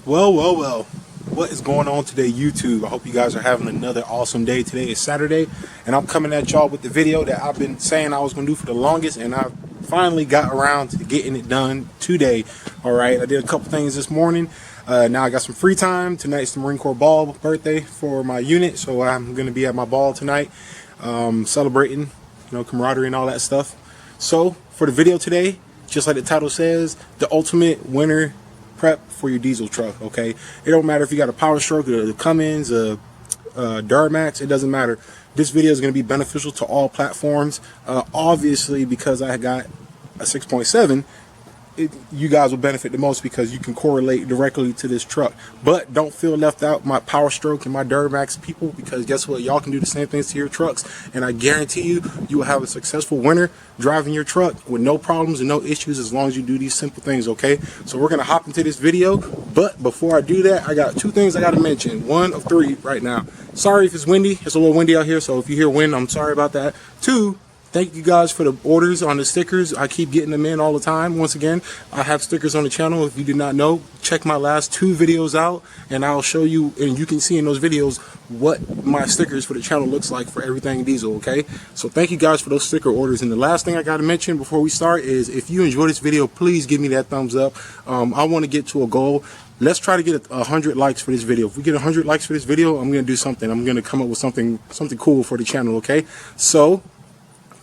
Well, what is going on today, YouTube? I hope you guys are having another awesome day. Today is Saturday, and I'm coming at y'all with the video that I've been saying I was going to do for the longest, and I finally got around to getting it done today. All right, I did a couple things this morning. Now I got some free time. Tonight's the Marine Corps ball birthday for my unit, so I'm going to be at my ball tonight, celebrating, camaraderie and all that stuff. So for the video today, just like the title says, the ultimate winter prep for your diesel truck. Okay, it don't matter if you got a Power Stroke, a Cummins, a Duramax, it doesn't matter. This video is going to be beneficial to all platforms. Obviously, because I got a 6.7, you guys will benefit the most because you can correlate directly to this truck. But don't feel left out, my Power Stroke and my Duramax people, because guess what, y'all can do the same things to your trucks, and I guarantee you will have a successful winter driving your truck with no problems and no issues as long as you do these simple things. Okay, so we're gonna hop into this video, but before I do that, I got two things I gotta mention. One of three right now. Sorry if it's windy, it's a little windy out here, so if you hear wind, I'm sorry about that. Two, thank you guys for the orders on the stickers. I keep getting them in all the time. Once again, I have stickers on the channel. If you did not know, check my last two videos out, and I'll show you, and you can see in those videos what my stickers for the channel looks like for everything diesel. Okay, so thank you guys for those sticker orders. And the last thing I got to mention before we start is, if you enjoy this video, please give me that thumbs up. I want to get to a goal. Let's try to get 100 likes for this video. If we get 100 likes for this video, I'm going to do something. I'm going to come up with something cool for the channel. Okay, so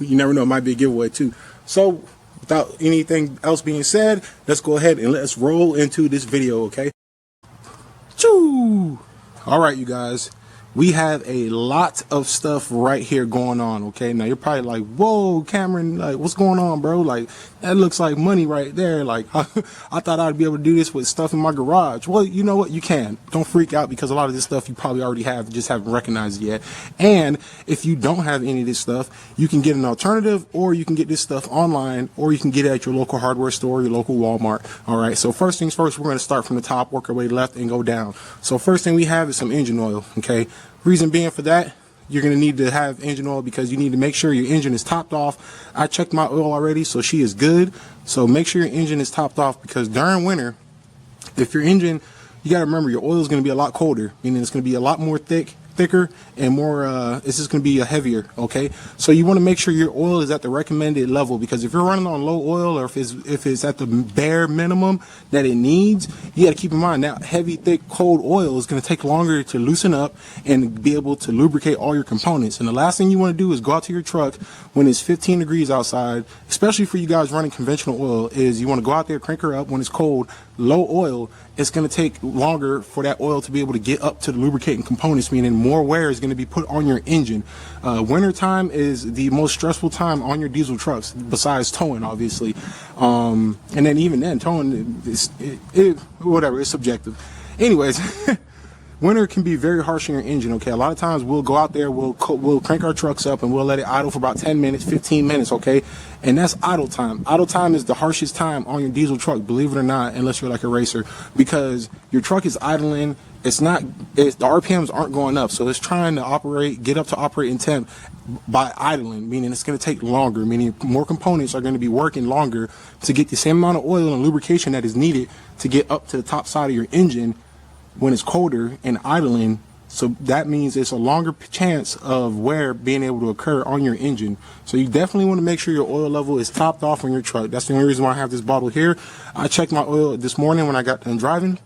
you never know, it might be a giveaway too. So without anything else being said, let's go ahead and let's roll into this video. Okay, choo. All right, you guys, we have a lot of stuff right here going on. Okay, now you're probably like, whoa, Cameron, like, what's going on, bro? Like, that looks like money right there. Like, I thought I'd be able to do this with stuff in my garage. Well, you know what, you can. Don't freak out, because a lot of this stuff you probably already have, just haven't recognized it yet. And if you don't have any of this stuff, you can get an alternative, or you can get this stuff online, or you can get it at your local hardware store, your local Walmart. All right, so first things first, we're going to start from the top, work our way left, and go down. So first thing we have is some engine oil. Okay, reason being for that, you're going to need to have engine oil because you need to make sure your engine is topped off. I checked my oil already, so she is good. So make sure your engine is topped off, because during winter, if your engine, you got to remember, your oil is going to be a lot colder, meaning it's going to be a lot more thicker and more it's just going to be heavier. Okay, so you want to make sure your oil is at the recommended level, because if you're running on low oil, or if it's at the bare minimum that it needs, you got to keep in mind that heavy, thick, cold oil is going to take longer to loosen up and be able to lubricate all your components. And the last thing you want to do is go out to your truck when it's 15 degrees outside, especially for you guys running conventional oil, is you want to go out there, crank her up when it's cold, low oil. It's going to take longer for that oil to be able to get up to the lubricating components, meaning more wear is going to be put on your engine. Winter time is the most stressful time on your diesel trucks, besides towing, obviously. And then even then, towing, whatever, it's subjective. Anyways, winter can be very harsh on your engine. Okay, a lot of times we'll go out there, we'll crank our trucks up, and we'll let it idle for about 10 minutes, 15 minutes. Okay, and that's idle time. Idle time is the harshest time on your diesel truck, believe it or not, unless you're like a racer, because your truck is idling. The RPMs aren't going up, so it's trying to get up to operating temp by idling, meaning it's going to take longer, meaning more components are going to be working longer to get the same amount of oil and lubrication that is needed to get up to the top side of your engine when it's colder and idling. So that means it's a longer chance of wear being able to occur on your engine. So you definitely want to make sure your oil level is topped off on your truck. That's the only reason why I have this bottle here. I checked my oil this morning when I got done driving.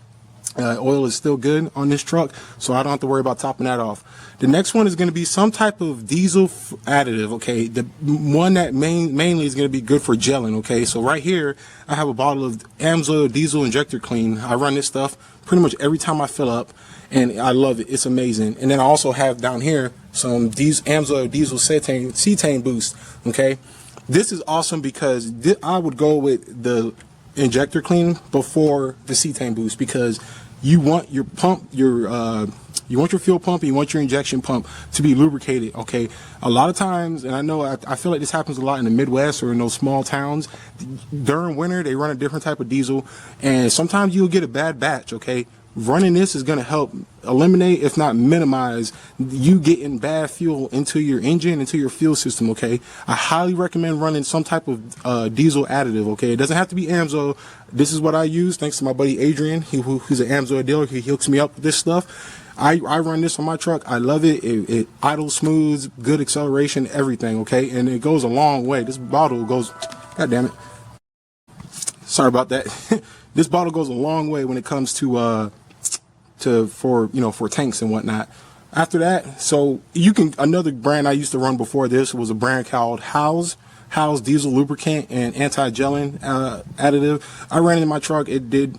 Oil is still good on this truck, so I don't have to worry about topping that off. The next one is going to be some type of diesel additive. Okay, the one that mainly is going to be good for gelling. Okay, so right here I have a bottle of AMSOIL diesel injector clean. I run this stuff pretty much every time I fill up, and I love it. It's amazing. And then I also have down here some AMSOIL diesel cetane boost. Okay, this is awesome because I would go with the injector clean before the cetane boost, because you want your pump, you want your fuel pump, and you want your injection pump to be lubricated. Okay, a lot of times, and I know I feel like this happens a lot in the Midwest or in those small towns, during winter they run a different type of diesel, and sometimes you'll get a bad batch. Okay, running this is going to help eliminate, if not minimize, you getting bad fuel into your engine, into your fuel system. Okay, I highly recommend running some type of diesel additive. Okay, it doesn't have to be AMSO. This is what I use thanks to my buddy Adrian, who's an AMSO dealer. He hooks me up with this stuff. I run this on my truck. I love it. It idles smooth, good acceleration, everything. Okay, and it goes a long way. This bottle goes, god damn it, sorry about that. This bottle goes a long way when it comes to for tanks and whatnot. After that, so another brand I used to run before this was a brand called House diesel lubricant and anti-gelling additive. I ran it in my truck. It did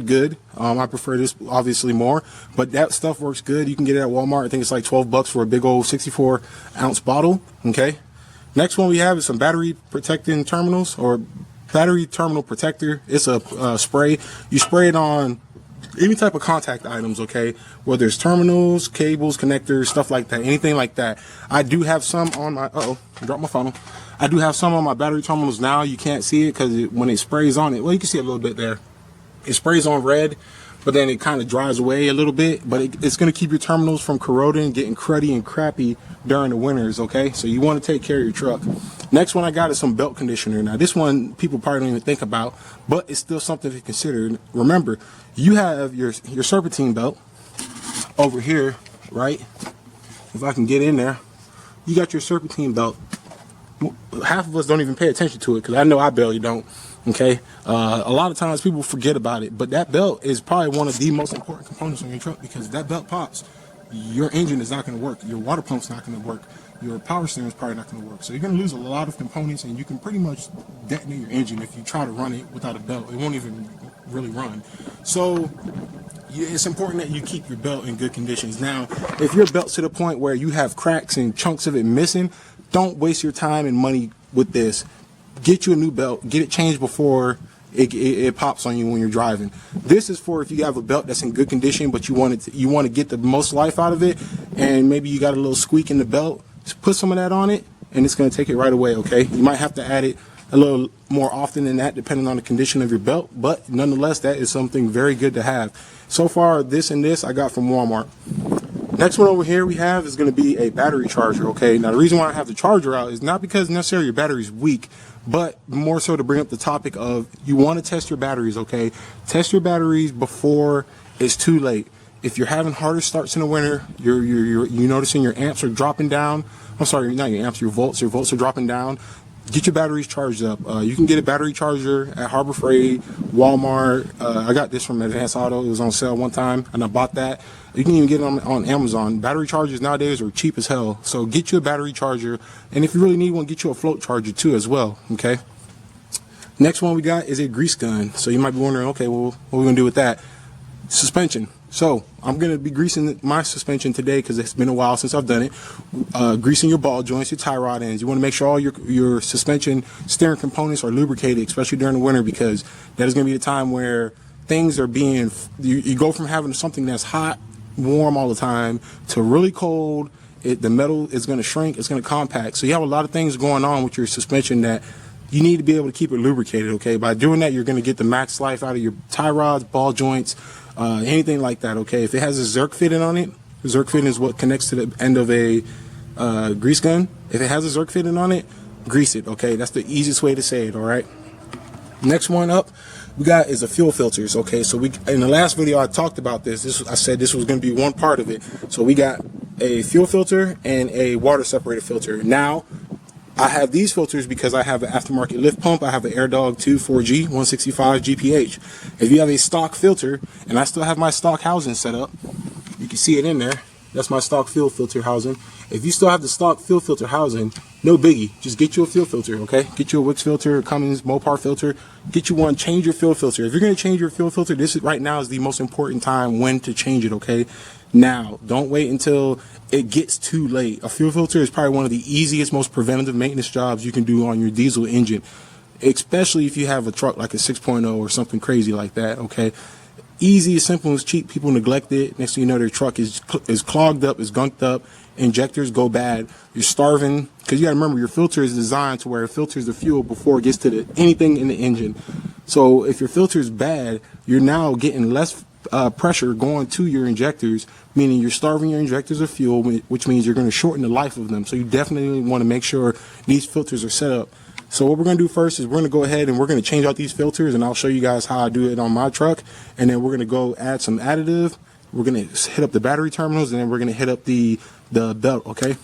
good. I prefer this obviously more, but that stuff works good. You can get it at Walmart. I think it's like $12 for a big old 64-ounce bottle. Okay. Next one we have is some battery protecting terminals, or battery terminal protector. It's a spray. You spray it on any type of contact items, okay, whether it's terminals, cables, connectors, stuff like that, anything like that. I do have some on my, I dropped my funnel. I do have some on my battery terminals now. You can't see it because when it sprays on it, well, you can see it a little bit there. It sprays on red, but then it kind of dries away a little bit, but it's going to keep your terminals from corroding, getting cruddy and crappy during the winters, okay? So you want to take care of your truck. Next one I got is some belt conditioner. Now this one people probably don't even think about, but it's still something to consider. Remember, you have your serpentine belt over here, right? If I can get in there, you got your serpentine belt. Half of us don't even pay attention to it because I know I barely don't. Okay, a lot of times people forget about it, but that belt is probably one of the most important components on your truck, because if that belt pops, your engine is not going to work, your water pump's not going to work, your power steering is probably not going to work. So you're going to lose a lot of components, and you can pretty much detonate your engine if you try to run it without a belt. It won't even really run. So it's important that you keep your belt in good conditions. Now, if your belt's to the point where you have cracks and chunks of it missing, don't waste your time and money with this. Get you a new belt, get it changed before it pops on you when you're driving. This is for if you have a belt that's in good condition, but you want to get the most life out of it, and maybe you got a little squeak in the belt. Just put some of that on it, and it's going to take it right away. Okay, you might have to add it a little more often than that, depending on the condition of your belt, but nonetheless, that is something very good to have. So far, this and this I got from Walmart. Next one over here we have is going to be a battery charger. Okay, now the reason why I have the charger out is not because necessarily your battery's weak, but more so to bring up the topic of you want to test your batteries. Okay, test your batteries before it's too late. If you're having harder starts in the winter, you're noticing your amps are dropping down. I'm sorry, not your amps, your volts are dropping down. Get your batteries charged up. You can get a battery charger at Harbor Freight, Walmart. I got this from Advanced Auto. It was on sale one time, and I bought that. You can even get it on Amazon. Battery chargers nowadays are cheap as hell. So get you a battery charger, and if you really need one, get you a float charger too as well. Okay. Next one we got is a grease gun. So you might be wondering, okay, well, what are we gonna do with that? Suspension. So I'm going to be greasing my suspension today because it's been a while since I've done it. Greasing your ball joints, your tie rod ends. You want to make sure all your suspension steering components are lubricated, especially during the winter, because that is going to be the time where things are being, you go from having something that's hot, warm all the time to really cold. The metal is going to shrink, it's going to compact. So you have a lot of things going on with your suspension that you need to be able to keep it lubricated. Okay, by doing that, you're going to get the max life out of your tie rods, ball joints, anything like that. Okay, if it has a Zerk fitting on it, Zerk fitting is what connects to the end of a grease gun. If it has a Zerk fitting on it, grease it. Okay, that's the easiest way to say it. All right. Next one up we got is the fuel filters. Okay, so in the last video I talked about this. I said this was going to be one part of it. So we got a fuel filter and a water separator filter. Now I have these filters because I have an aftermarket lift pump. I have an AirDog 2 4G 165 GPH. If you have a stock filter, and I still have my stock housing set up, you can see it in there. That's my stock fuel filter housing. If you still have the stock fuel filter housing, no biggie. Just get you a fuel filter, okay? Get you a Wix filter, a Cummins, Mopar filter. Get you one, change your fuel filter. If you're going to change your fuel filter, this is right now is the most important time when to change it, okay? Now, don't wait until it gets too late. A fuel filter is probably one of the easiest, most preventative maintenance jobs you can do on your diesel engine, especially if you have a truck like a 6.0 or something crazy like that, okay? Easy, simple, and cheap. People neglect it. Next thing you know, their truck is clogged up, is gunked up, injectors go bad, you're starving, because you got to remember your filter is designed to where it filters the fuel before it gets to anything in the engine. So if your filter is bad, you're now getting less pressure going to your injectors, meaning you're starving your injectors of fuel, which means you're going to shorten the life of them. So you definitely want to make sure these filters are set up. So what we're going to do first is we're going to go ahead and we're going to change out these filters, and I'll show you guys how I do it on my truck. And then we're going to go add some additive. We're going to hit up the battery terminals, and then we're going to hit up the belt, okay?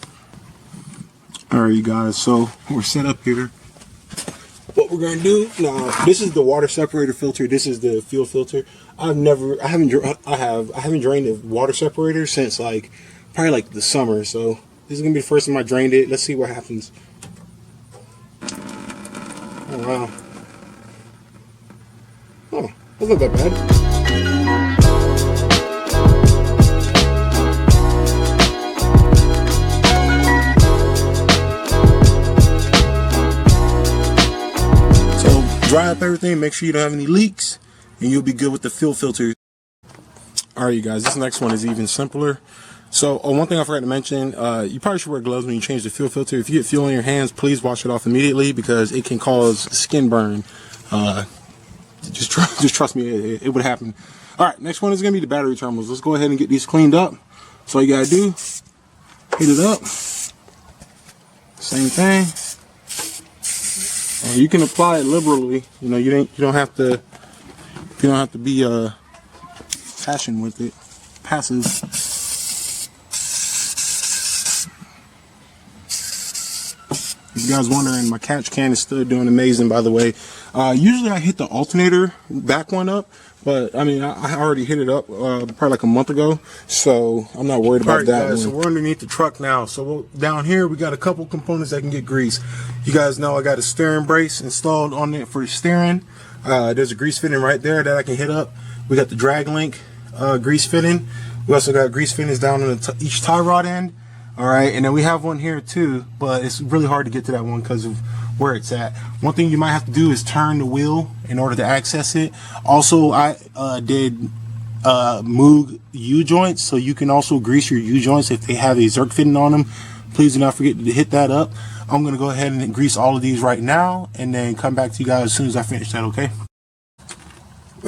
All right, you guys, so we're set up here. What we're going to do now, this is the water separator filter. This is the fuel filter. I haven't drained the water separator since probably like the summer. So this is going to be the first time I drained it. Let's see what happens. Oh, wow. Oh, that's not that bad. Dry up everything, make sure you don't have any leaks, and you'll be good with the fuel filter. Alright, you guys, this next one is even simpler. So one thing I forgot to mention, you probably should wear gloves when you change the fuel filter. If you get fuel in your hands, please wash it off immediately, because it can cause skin burn. Just trust me, it would happen. Alright, next one is going to be the battery terminals. Let's go ahead and get these cleaned up. So all you got to do, heat it up. Same thing. And you can apply it liberally. You know, you don't have to be passive with it. Passive. If you guys wondering, my catch can is still doing amazing, by the way. Usually I hit the alternator back one up, but I mean I already hit it up probably like a month ago, so I'm not worried about that. Guys, so we're underneath the truck now. So down here we got a couple components that can get grease. You guys know I got a steering brace installed on it for steering. There's a grease fitting right there that I can hit up. We got the drag link grease fitting. We also got grease fittings down on each tie rod end. All right, and then we have one here too, but it's really hard to get to that one because of where it's at. One thing you might have to do is turn the wheel in order to access it. Also, I did Moog U-joints, so you can also grease your U-joints if they have a Zerk fitting on them. Please do not forget to hit that up. I'm going to go ahead and grease all of these right now, and then come back to you guys as soon as I finish that, okay?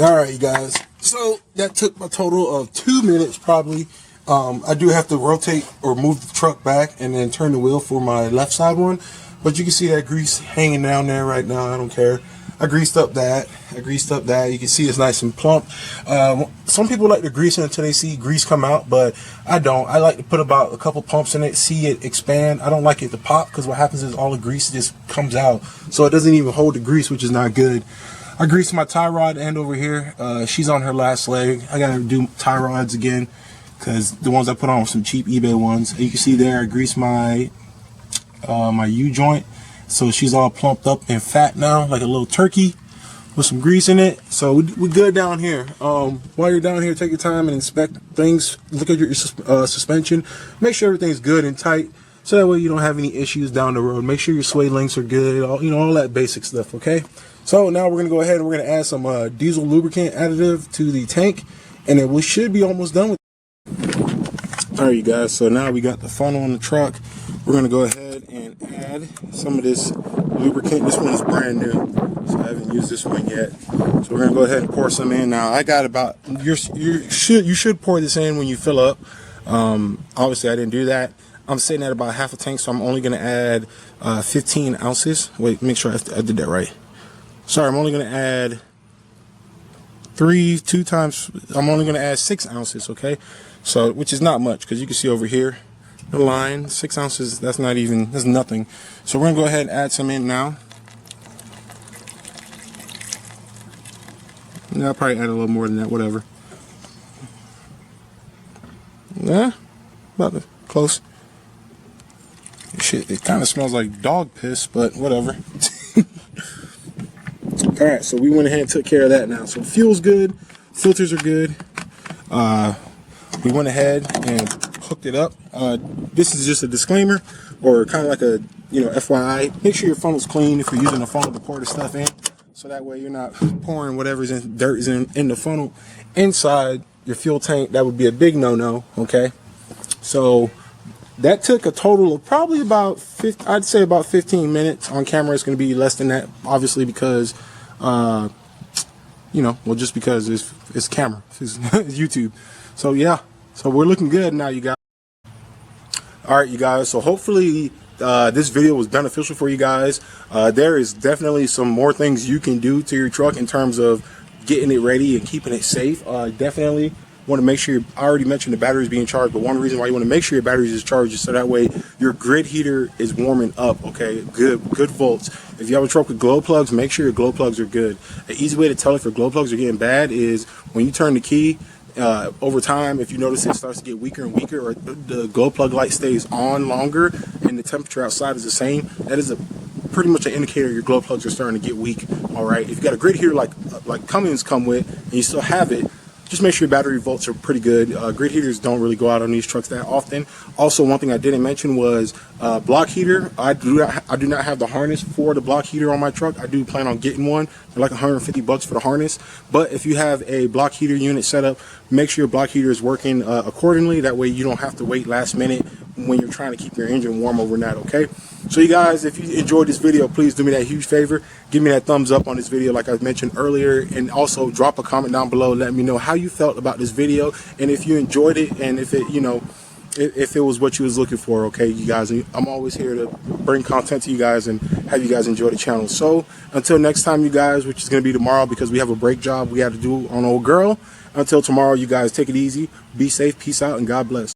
All right, you guys. So that took a total of 2 minutes probably. I do have to rotate or move the truck back and then turn the wheel for my left side one. But you can see that grease hanging down there right now. I don't care. I greased up that. You can see it's nice and plump. Some people like to grease it until they see grease come out, but I don't. I like to put about a couple pumps in it, see it expand. I don't like it to pop, because what happens is all the grease just comes out. So it doesn't even hold the grease, which is not good. I greased my tie rod end over here. She's on her last leg. I got to do tie rods again, because the ones I put on were some cheap eBay ones. You can see there I greased my my U-joint, so she's all plumped up and fat now, like a little turkey with some grease in it. So we're good down here. While you're down here, take your time and inspect things. Look at your suspension. Make sure everything's good and tight, so that way you don't have any issues down the road. Make sure your sway links are good, all that basic stuff, okay? So now we're going to go ahead and we're going to add some diesel lubricant additive to the tank, and then we should be almost done with it. Alright, you guys, so now we got the funnel on the truck. We're going to go ahead and add some of this lubricant. This one is brand new, so I haven't used this one yet. So we're going to go ahead and pour some in. Now I got about, you should pour this in when you fill up. Obviously I didn't do that. I'm sitting at about half a tank, so I'm only going to add 15 ounces. Wait, make sure I did that right. Sorry, I'm only going to add I'm only going to add 6 ounces, okay? So, which is not much, because you can see over here the line, 6 ounces, that's nothing. So we're going to go ahead and add some in now. Yeah, I'll probably add a little more than that, whatever. Yeah, about close. Shit, it kind of smells like dog piss, but whatever. Alright, so we went ahead and took care of that now. So fuel's good, filters are good. We went ahead and hooked it up. This is just a disclaimer, or kind of like a FYI. Make sure your funnel's clean if you're using a funnel to pour the stuff in, so that way you're not pouring whatever's in dirt is in the funnel inside your fuel tank. That would be a big no-no. Okay, so that took a total of probably about I'd say about 15 minutes. On camera it's going to be less than that, obviously, because you know, well, just because it's camera, it's YouTube. So yeah, so we're looking good now, you guys. All right, you guys, so hopefully this video was beneficial for you guys. There is definitely some more things you can do to your truck in terms of getting it ready and keeping it safe. Definitely want to make sure, I already mentioned the batteries being charged, but one reason why you want to make sure your batteries is charged is so that way your grid heater is warming up, okay? Good volts. If you have a truck with glow plugs, make sure your glow plugs are good. An easy way to tell if your glow plugs are getting bad is when you turn the key, over time, if you notice it starts to get weaker and weaker, or the glow plug light stays on longer and the temperature outside is the same, that is pretty much an indicator your glow plugs are starting to get weak. All right, if you got a grid heater like Cummins come with and you still have it, just make sure your battery volts are pretty good. Grid heaters don't really go out on these trucks that often. Also, one thing I didn't mention was block heater. I do not have the harness for the block heater on my truck. I do plan on getting one. They're like $150 for the harness. But if you have a block heater unit set up, make sure your block heater is working accordingly. That way you don't have to wait last minute when you're trying to keep your engine warm overnight, okay? So you guys, if you enjoyed this video, please do me that huge favor. Give me that thumbs up on this video like I mentioned earlier, and also drop a comment down below. Let me know how you felt about this video and if you enjoyed it and if it, you know, if it was what you was looking for, okay, you guys. I'm always here to bring content to you guys and have you guys enjoy the channel. So until next time, you guys, which is going to be tomorrow because we have a brake job we have to do on old girl. Until tomorrow, you guys, take it easy, be safe, peace out, and God bless.